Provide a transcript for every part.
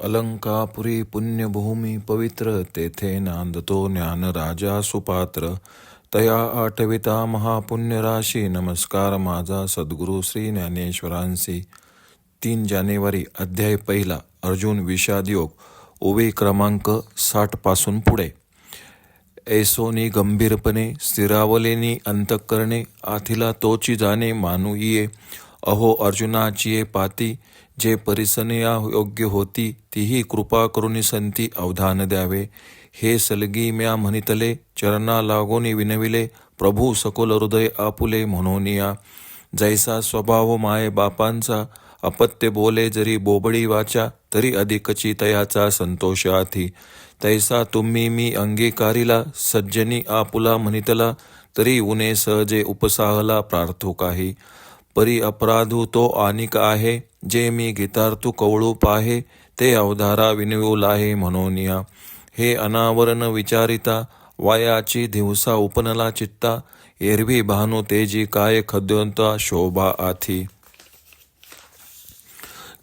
अलंकापुरी पुण्यभूमी पवित्र, तेथे नांदतो ज्ञान राजा सुपात्र. तया आठविता महापुण्यराशी, नमस्कार माझा सद्गुरू श्री ज्ञानेश्वरांसी. 3 जानेवारी. अध्याय पहिला. अर्जुन विषाद योग. ओवी क्रमांक 60 पासून पुढे. ऐसोनी गंभीरपणे स्थिरावलेनी अंतःकरणे, आथिला तोची जाणे मानुइये. अहो अर्जुनाचिये पाती, जे परिसनया योग्य होती, तीही कृपा करुनी संती अवधान द्यावे. हे सलगी म्या म्हणितले, चरणा लागोनी विनविले, प्रभू सकोल हृदय आपुले म्हणोनिया. जैसा स्वभाव माये बापांचा, अपत्य बोले जरी बोबडी वाचा, तरी अधिकची तयाचा संतोष आथी. तैसा तुम्ही मी अंगीकारिला, सज्जनी आपुला म्हणितला, तरी उने सहजे उपसाहला प्रार्थो काही. परी अपराधू तो आनिक आहे, जे मी गीतार्थू कवळू पाहे, ते अवधारा विनवू लाहे म्हणोनिया. हे अनावरण विचारिता, वायाची दिवसा उपनला चित्ता, एरवी भानू तेजी काय खद्योंता शोभा आथी.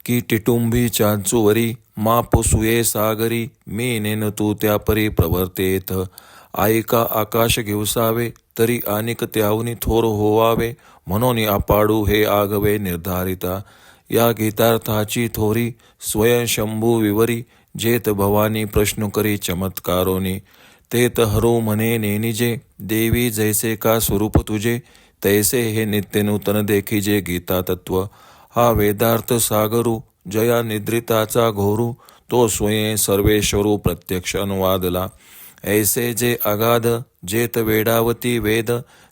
की टिटुंबी चांचुवरी, माप सुये सागरी, मी नेन तू त्या परी प्रवर्तेत. आयका आकाश घेवसावे, तरी आनिक त्याहुनी थोर होवावे, म्हणून आपाडू हे आगवे निर्धारिता. या गीतार्थाची थोरी स्वयंशंभू विवरी, जेत भवानी प्रश्न करी चमत्कारोनी. तेत हरू म्हणे नेनिजे, देवी जैसे का स्वरूप तुझे, तैसे हे नित्य नूतन देखिजे गीता तत्व. हा वेदार्थ सागरू, जया निद्रिताचा घोरू, तो स्वयं सर्वेश्वरू प्रत्यक्ष अनुवादला. ऐसे जे अगाध, जेत वेडावती वेद,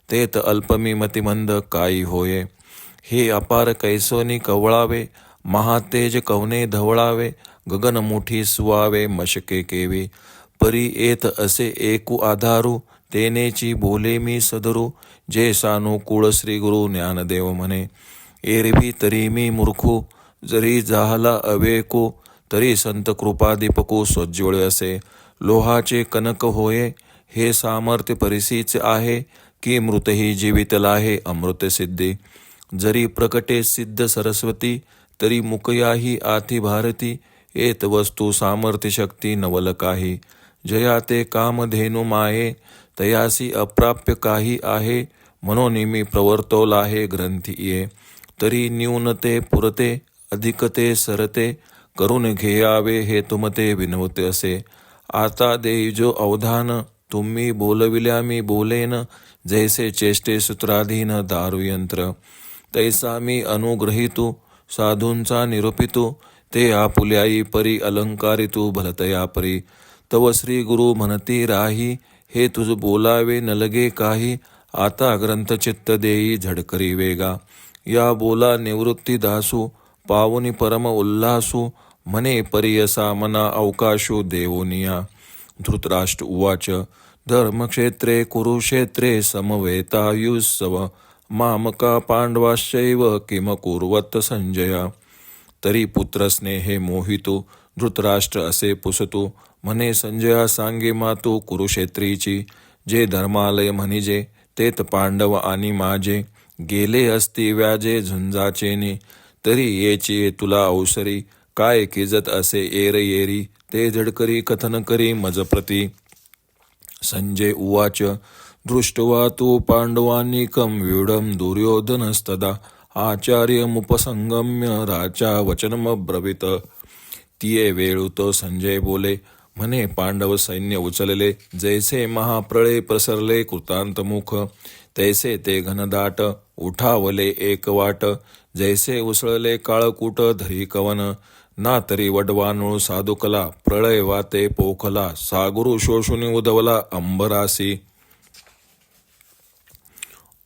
तेत अल्पमी मतिमंद काही होये. हे अपार कैसोनी कवळावे, महातेज कवने धवळावे, गगन मुठी सुवावे मशके केवी. परी येत असे एकू आधारू, तेनेची बोले मी सदरू, जे सानुकूळ श्री गुरु ज्ञानदेव म्हणे. एरवी तरी मी मूर्खू, जरी जाहला अवेकू, तरी संत कृपादीपकू स्वज्वळ असे. लोहाचे कनक होये, हे सामर्थ्य परिसीच आहे, की मृतही जीवितला आहे अमृत सिद्धी. जरी प्रकटे सिद्ध सरस्वती, तरी मुकयाही आथी भारती, येत वस्तू सामर्थ्य शक्ती नवल काही. जया ते कामधेनु माये, तयासी अप्राप्य काही आहे, म्हणून मी प्रवर्तवला आहे ग्रंथी ये. तरी न्यूनते पुरते, अधिकते सरते, करून घेयावे हे तुमते विनवते असे. आता देईजो अवधान, तुम्ही बोलविल्या मी बोलेन, जैसे चेष्टे सूत्राधीन दारुयंत्र. तैसा मी अनुग्रहितू, साधूंचा निरूपितू, ते आपुल्याई परी अलंकारितू भलतया परी. तव श्री गुरु म्हणती राही, हे तुझ बोलावे न लगे काही, आता ग्रंथचित्त देई झडकरी वेगा. या बोला निवृत्ती दासू, पावनी परम उल्हासू, म्हणे परियसा मना अवकाशू देवोनिया. धृतराष्ट्र उवाच. धर्मक्षेत्रे कुरुक्षेत्रे समवेतायुत्सव, मामका पांडवाश्चैव किम कुर्वत संजया. तरी पुत्रस्नेहे मोहितू, धृतराष्ट्र असे पुसतू, म्हणे संजया सांगे मातू कुरुक्षेत्रीची. जे धर्मालय म्हणिजे, तेत पांडव आणि माझे, गेले असती व्याजे झुंजाचेनी, तरी येची तुला अवसरी. काय किजत असे एर येरी, ते झडकरी कथन करी मजप्रती. संजय उवाच. दृष्ट्वा तू पांडवानिकं व्यूढं दुर्योधनस्तदा, आचार्यमुपसंगम्य राजा वचनमब्रवीत. तिये वेळुत संजय बोले, म्हणे पांडव सैन्य उचलले, जैसे महाप्रळय प्रसरले कृतांतमुख, तैसे ते घनदाट उठावले एक वाट. जैसे उसळले काळकूट धरी कवन, ना तरी वडवानूळ साधुकला, प्रळय वाते पोखला, सागुरु शोषुनी उदवला अंबरासी.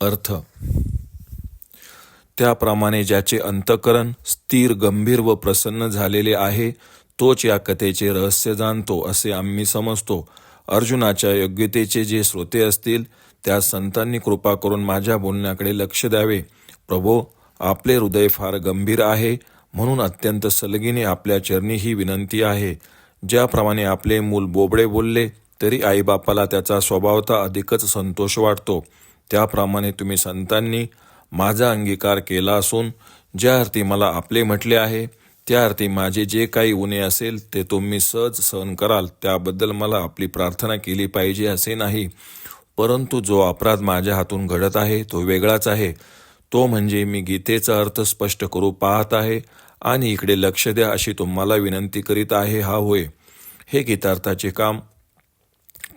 अर्थ. त्याप्रमाणे ज्याचे अंतःकरण स्थिर, गंभीर व प्रसन्न झालेले आहे, तोच या कथेचे रहस्य जाणतो असे आम्ही समजतो. अर्जुनाच्या योग्यतेचे जे श्रोते असतील, त्या संतांनी कृपा करून माझ्या बोलण्याकडे लक्ष द्यावे. प्रभो, आपले हृदय फार गंभीर आहे, म्हणून अत्यंत सलगीने आपल्या चरणी ही विनंती आहे. ज्याप्रमाणे आपले मूल बोबडे बोलले, तरी आईबापाला त्याचा स्वभावता अधिकच संतोष वाटतो, त्याप्रमाणे तुम्ही संतांनी माझा अंगीकार केला असून, ज्या अर्थी मला आपले म्हटले आहे, त्या अर्थी माझे जे काही उणे असेल ते तुम्ही सहज सहन कराल, त्याबद्दल मला आपली प्रार्थना केली पाहिजे असे नाही. परंतु जो अपराध माझ्या हातून घडत आहे तो वेगळाच आहे. तो म्हणजे मी गीतेचा अर्थ स्पष्ट करू पाहत आहे आणि इकडे लक्ष द्या अशी तुम्हाला विनंती करीत आहे हा होय. हे गीतार्थाचे काम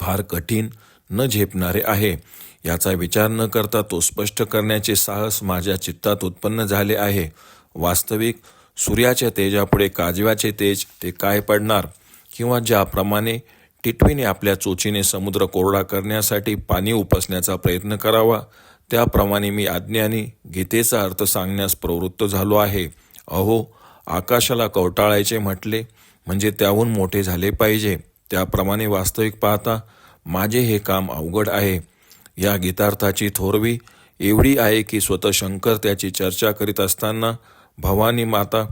फार कठीण न झेपणारे आहे. याचा विचार न करता तो स्पष्ट करण्याचे साहस माझ्या चित्तात उत्पन्न झाले आहे. वास्तविक सूर्याच्या तेजापुढे काजव्याचे तेज ते काय पडणार? किंवा ज्याप्रमाणे टिटवीने आपल्या चोचीने समुद्र कोरडा करण्यासाठी पाणी उपसण्याचा प्रयत्न करावा, त्याप्रमाणे मी अज्ञानी गीतेचा अर्थ सांगण्यास प्रवृत्त झालो आहे. अहो, आकाशाला कवटाळायचे म्हटले म्हणजे त्याहून मोठे झाले पाहिजे. त्याप्रमाणे वास्तविक पाहता माझे हे काम अवघड आहे. या गीतार्थाची थोरवी एवढी आहे की स्वतः शंकर त्याची चर्चा करीत असताना भवानी माता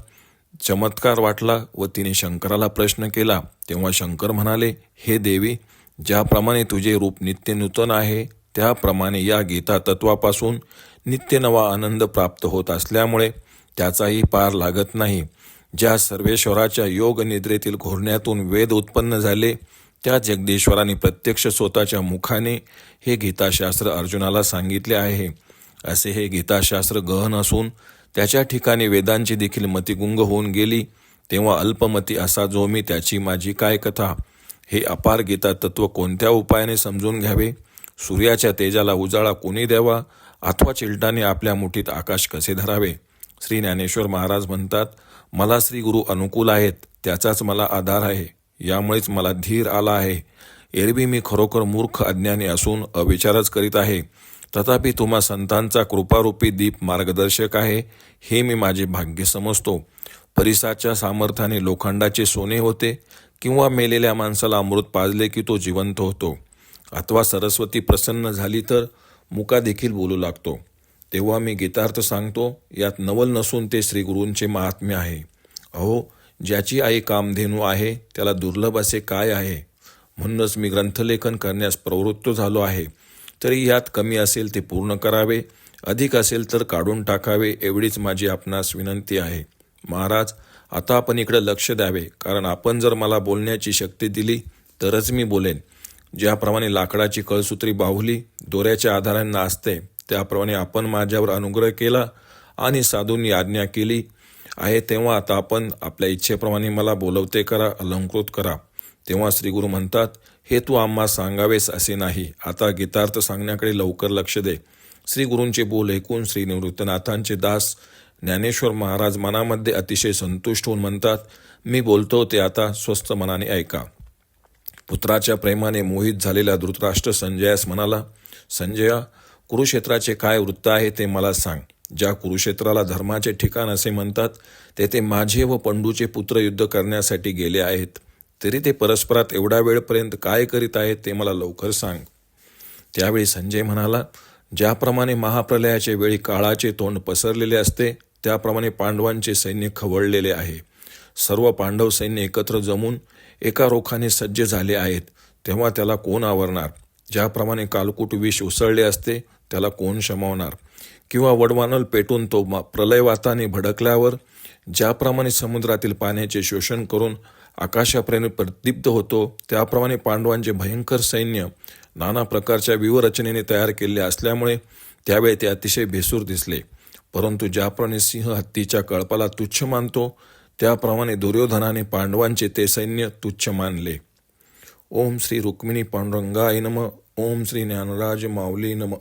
चमत्कार वाटला व तिने शंकराला प्रश्न केला. तेव्हा शंकर म्हणाले, हे देवी, ज्याप्रमाणे तुझे रूप नित्य नूतन आहे त्याप्रमाणे या गीता तत्वापासून नित्य नवा आनंद प्राप्त होत असल्यामुळे त्याचाही पार लागत नाही. ज्या सर्वेश्वराच्या योग निद्रेतील घोरण्यातून वेद उत्पन्न झाले त्या जगदीश्वराने प्रत्यक्ष स्वतःच्या मुखाने हे गीताशास्त्र अर्जुनाला सांगितले आहे. असे हे गीताशास्त्र गहन असून त्याच्या ठिकाणी वेदांची देखील मतिगुंग होऊन गेली, तेव्हा अल्पमती असा जो मी त्याची माझी काय कथा. हे अपार गीता तत्व कोणत्या उपायाने समजून घ्यावे? सूर्याच्या तेजाला उजाळा कोणी द्यावा? अथवा चिलटाने आपल्या मुठीत आकाश कसे धरावे? श्री ज्ञानेश्वर महाराज म्हणतात, मला श्री गुरु अनुकूल आहेत, त्याचाच मला आधार आहे. यामुळेच मला धीर आला आहे. एरवी मी खरोखर मूर्ख अज्ञानी असून अविचारच करीत आहे. तथापि तुम्हा संतांचा कृपारूपी दीप मार्गदर्शक आहे, हे मी माझे भाग्य समजतो. परिसाच्या सामर्थ्याने लोखंडाचे सोने होते, किंवा मेलेल्या माणसाला अमृत पाजले की तो जिवंत होतो, अथवा सरस्वती प्रसन्न झाली तर मुका देखील बोलू लागतो. तेव्हा मी गीतार्थ सांगतो. यात नवल नसून ते श्रीगुरूंचे महात्म्य आहे. अहो, ज्याची आई कामधेनू आहे त्याला दुर्लभ असे काय आहे? म्हणूनच मी ग्रंथलेखन करण्यास प्रवृत्त झालो आहे. तरी यात कमी असेल ते पूर्ण करावे, अधिक असेल तर काढून टाकावे, एवढीच माझी आपणास विनंती आहे. महाराज, आता आपण इकडे लक्ष द्यावे, कारण आपण जर मला बोलण्याची शक्ती दिली तरच मी बोलेन. ज्याप्रमाणे लाकडाची कळसूत्री बाहुली दोऱ्याच्या आधाराने असते, त्याप्रमाणे आपण माझ्यावर अनुग्रह केला आणि साधूंनी आज्ञा केली आहे. तेव्हा आता आपण आपल्या इच्छेप्रमाणे मला बोलवते करा, अलंकृत करा. तेव्हा श्रीगुरू म्हणतात, हे तू आम्हा सांगावेस असे नाही. आता गीतार्थ सांगण्याकडे लवकर लक्ष दे. श्रीगुरूंचे बोल ऐकून श्री निवृत्तनाथांचे दास ज्ञानेश्वर महाराज मनामध्ये अतिशय संतुष्ट होऊन म्हणतात, मी बोलतो ते आता स्वस्थ मनाने ऐका. पुत्राच्या प्रेमाने मोहित झालेला धृतराष्ट्र संजयास म्हणाला, संजया, कुरुक्षेत्राचे काय वृत्त आहे ते मला सांग. ज्या कुरुक्षेत्राला धर्माचे ठिकाण असे म्हणतात, तेथे माझे व पंडूचे पुत्र युद्ध करण्यासाठी गेले आहेत. तरी ते परस्परात एवढ्या वेळपर्यंत काय करीत आहेत ते मला लवकर सांग. त्यावेळी संजय म्हणाला, ज्याप्रमाणे महाप्रलयाचे वेळी काळाचे तोंड पसरलेले असते त्याप्रमाणे पांडवांचे सैन्य खवळलेले आहे. सर्व पांडव सैन्य एकत्र जमून एका रोखाने सज्ज झाले आहेत. तेव्हा त्याला कोण आवरणार? ज्याप्रमाणे कालकूट विष उसळले असते त्याला कोण शमवणार? किंवा वडवानल पेटून तो प्रलयवाताने भडकल्यावर ज्याप्रमाणे समुद्रातील पाण्याचे शोषण करून आकाशापर्यंत प्रदीप्त होतो, त्याप्रमाणे पांडवांचे भयंकर सैन्य नाना प्रकारच्या व्यूहरचनेने तयार केले असल्यामुळे त्यावेळी ते अतिशय भेसूर दिसले. परंतु ज्याप्रमाणे सिंह हत्तीच्या कळपाला तुच्छ मानतो, त्याप्रमाणे दुर्योधनाने पांडवांचे ते सैन्य तुच्छ मानले. ओम श्री रुक्मिणी पांडुरंगाय नमः. ओम श्री ज्ञानराज माऊली नमः.